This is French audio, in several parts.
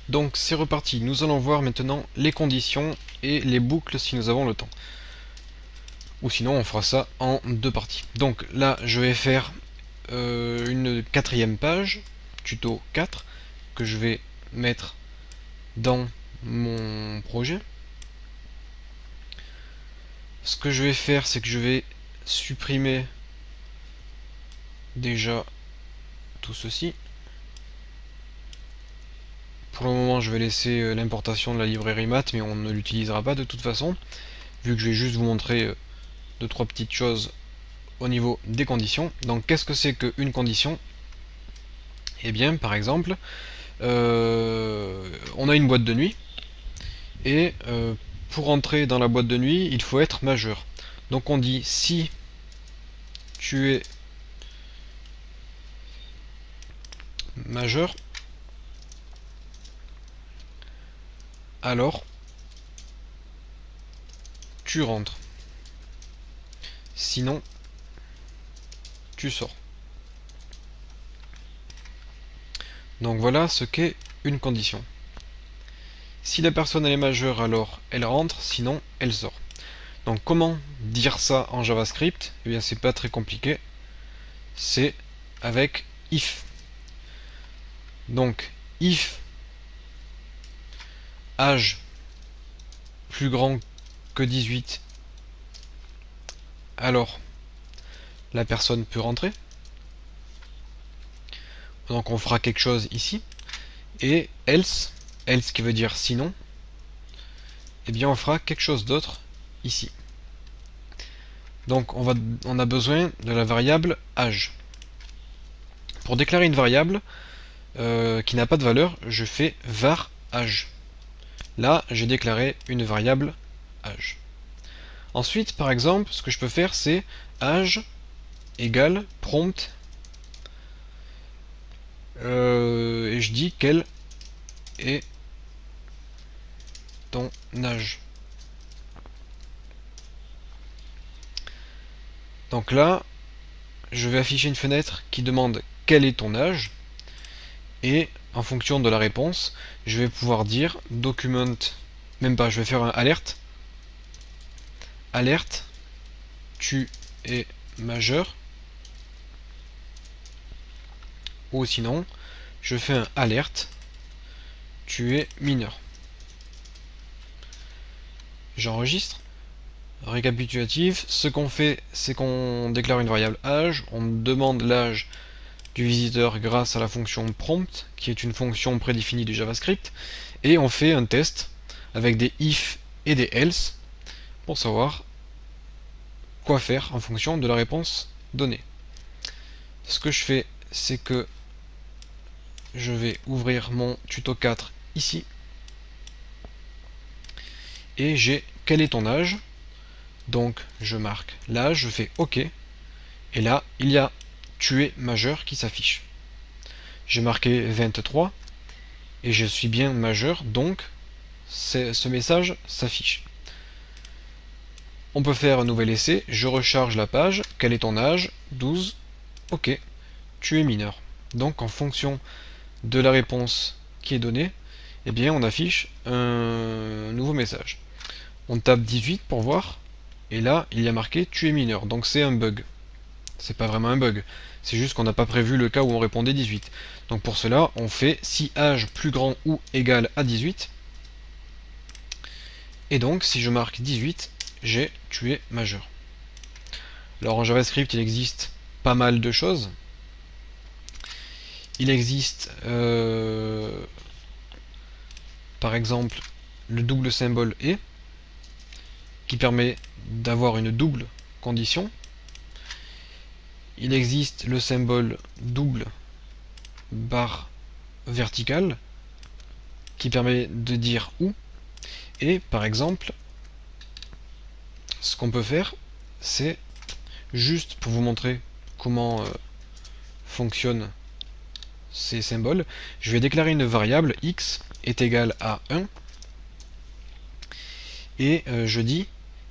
Donc c'est reparti, nous allons voir maintenant les conditions et les boucles si nous avons le temps. Ou sinon on fera ça en deux parties. Donc là je vais faire une quatrième page, tuto 4, que je vais mettre dans mon projet. Ce que je vais faire, c'est que je vais supprimer déjà tout ceci. Pour le moment, je vais laisser l'importation de la librairie math, mais on ne l'utilisera pas de toute façon, vu que je vais juste vous montrer deux trois petites choses au niveau des conditions. Donc, qu'est-ce que c'est qu'une condition? Eh bien, par exemple, on a une boîte de nuit, et pour entrer dans la boîte de nuit, il faut être majeur. Donc, on dit si tu es majeur, alors tu rentres. Sinon, tu sors. Donc voilà ce qu'est une condition. Si la personne elle est majeure, alors elle rentre, sinon elle sort. Donc comment dire ça en JavaScript? Eh bien c'est pas très compliqué. C'est avec if. Donc if âge plus grand que 18, alors la personne peut rentrer. Donc on fera quelque chose ici. Et else qui veut dire sinon, eh bien on fera quelque chose d'autre ici. Donc on a besoin de la variable âge. Pour déclarer une variable qui n'a pas de valeur, je fais var âge. Là, j'ai déclaré une variable âge. Ensuite, par exemple, ce que je peux faire, c'est âge égale prompt et je dis quel est ton âge. Donc là, je vais afficher une fenêtre qui demande quel est ton âge, et en fonction de la réponse, je vais pouvoir dire document, même pas, je vais faire un alerte, alerte, tu es majeur, ou sinon, je fais un alerte, tu es mineur. J'enregistre. Récapitulatif, ce qu'on fait, c'est qu'on déclare une variable âge, on demande l'âge du visiteur grâce à la fonction prompt, qui est une fonction prédéfinie du JavaScript, et on fait un test avec des if et des else pour savoir quoi faire en fonction de la réponse donnée. Ce que je fais, c'est que je vais ouvrir mon tuto 4 ici, et j'ai quel est ton âge, donc je marque l'âge, je fais OK, et là il y a tu es majeur qui s'affiche. J'ai marqué 23 et je suis bien majeur, donc ce message s'affiche. On peut faire un nouvel essai, je recharge la page, quel est ton âge? 12, ok, tu es mineur. Donc en fonction de la réponse qui est donnée, eh bien on affiche un nouveau message. On tape 18 pour voir, et là il y a marqué tu es mineur, donc c'est un bug. C'est pas vraiment un bug, c'est juste qu'on n'a pas prévu le cas où on répondait 18. Donc pour cela, on fait si âge plus grand ou égal à 18. Et donc si je marque 18, j'ai tu es majeur. Alors en JavaScript, il existe pas mal de choses. Il existe par exemple le double symbole et qui permet d'avoir une double condition. Il existe le symbole double barre verticale qui permet de dire où. Et par exemple, ce qu'on peut faire, c'est juste pour vous montrer comment fonctionnent ces symboles, je vais déclarer une variable x est égal à 1 et je dis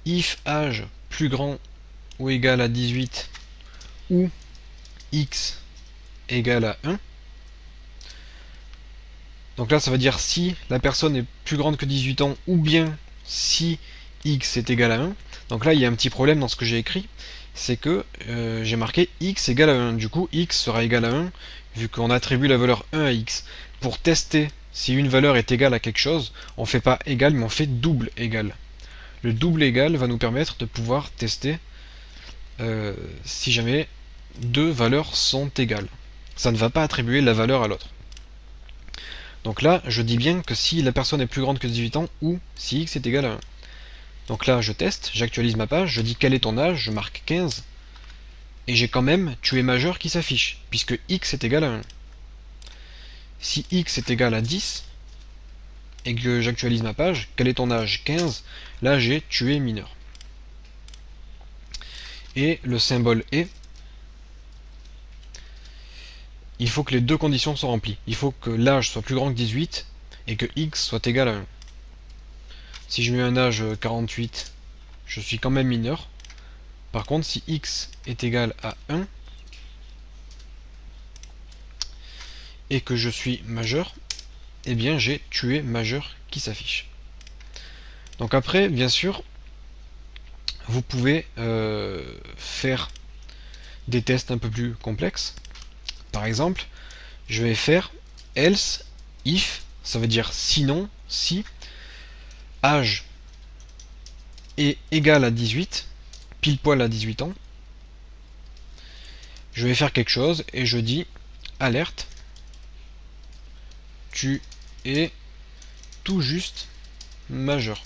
if âge plus grand ou égal à 18 ou x égale à 1, Donc là, ça veut dire si la personne est plus grande que 18 ans, ou bien si x est égal à 1. Donc là, il y a un petit problème dans ce que j'ai écrit, c'est que j'ai marqué x égale à 1. Du coup, x sera égal à 1, vu qu'on attribue la valeur 1 à x. Pour tester si une valeur est égale à quelque chose, on fait pas égal, mais on fait double égal. Le double égal va nous permettre de pouvoir tester si jamais deux valeurs sont égales. Ça ne va pas attribuer la valeur à l'autre. Donc là, je dis bien que si la personne est plus grande que 18 ans ou si x est égal à 1. Donc là, je teste, j'actualise ma page, je dis quel est ton âge, je marque 15, et j'ai quand même tu es majeur qui s'affiche, puisque x est égal à 1. Si x est égal à 10, et que j'actualise ma page, quel est ton âge 15, là j'ai tu es mineur. Et le symbole est, il faut que les deux conditions soient remplies. Il faut que l'âge soit plus grand que 18 et que x soit égal à 1. Si je mets un âge 48, je suis quand même mineur. Par contre, si x est égal à 1 et que je suis majeur, eh bien j'ai tu es majeur qui s'affiche. Donc après, bien sûr, vous pouvez faire des tests un peu plus complexes. Par exemple, je vais faire else if, ça veut dire sinon, si âge est égal à 18, pile poil à 18 ans, je vais faire quelque chose et je dis alerte, tu es tout juste majeur.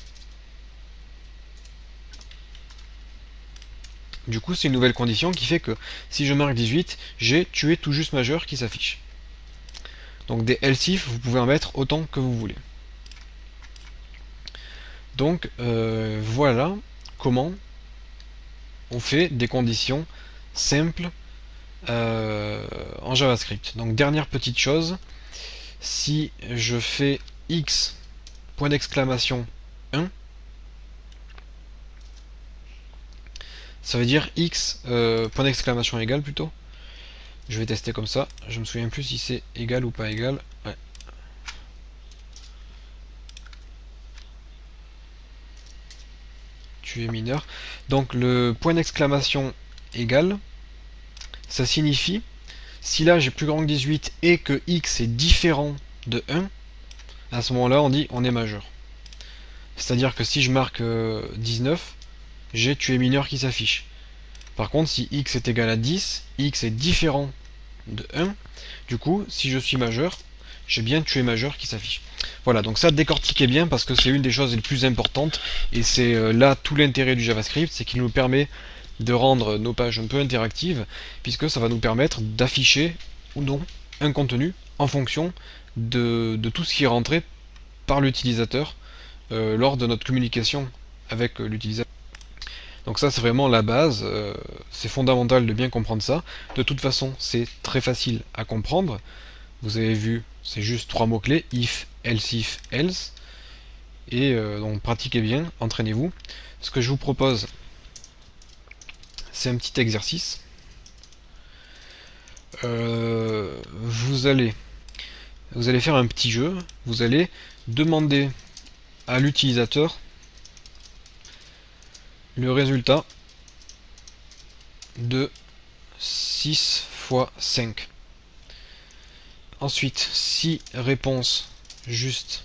Du coup, c'est une nouvelle condition qui fait que si je marque 18, j'ai tu es tout juste majeur qui s'affiche. Donc des else if, vous pouvez en mettre autant que vous voulez. Donc voilà comment on fait des conditions simples en JavaScript. Donc dernière petite chose, si je fais x point d'exclamation 1, ça veut dire x point d'exclamation égal plutôt. Je vais tester comme ça. Je me souviens plus si c'est égal ou pas égal. Ouais. Tu es mineur. Donc le point d'exclamation égal, ça signifie si l'âge est plus grand que 18 et que x est différent de 1, à ce moment-là on dit on est majeur. C'est-à-dire que si je marque 19, j'ai tu es mineur qui s'affiche. Par contre, si x est égal à 10, x est différent de 1, du coup, si je suis majeur, j'ai bien tu es majeur qui s'affiche. Voilà, donc ça décortiquez bien parce que c'est une des choses les plus importantes et c'est là tout l'intérêt du JavaScript, c'est qu'il nous permet de rendre nos pages un peu interactives puisque ça va nous permettre d'afficher ou non un contenu en fonction de tout ce qui est rentré par l'utilisateur lors de notre communication avec l'utilisateur. Donc ça c'est vraiment la base, c'est fondamental de bien comprendre ça. De toute façon c'est très facile à comprendre. Vous avez vu, c'est juste trois mots-clés, if, else, et donc pratiquez bien, entraînez-vous. Ce que je vous propose, c'est un petit exercice. Vous allez faire un petit jeu, vous allez demander à l'utilisateur le résultat de 6 fois 5. Ensuite, si réponse juste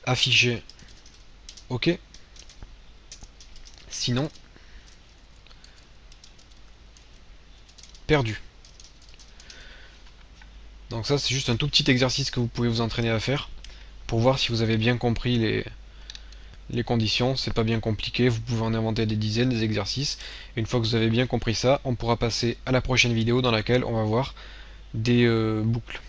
affichée, OK. Sinon, perdu. Donc ça, c'est juste un tout petit exercice que vous pouvez vous entraîner à faire pour voir si vous avez bien compris les conditions. C'est pas bien compliqué, vous pouvez en inventer des dizaines des exercices. Une fois que vous avez bien compris ça, on pourra passer à la prochaine vidéo dans laquelle on va voir des boucles.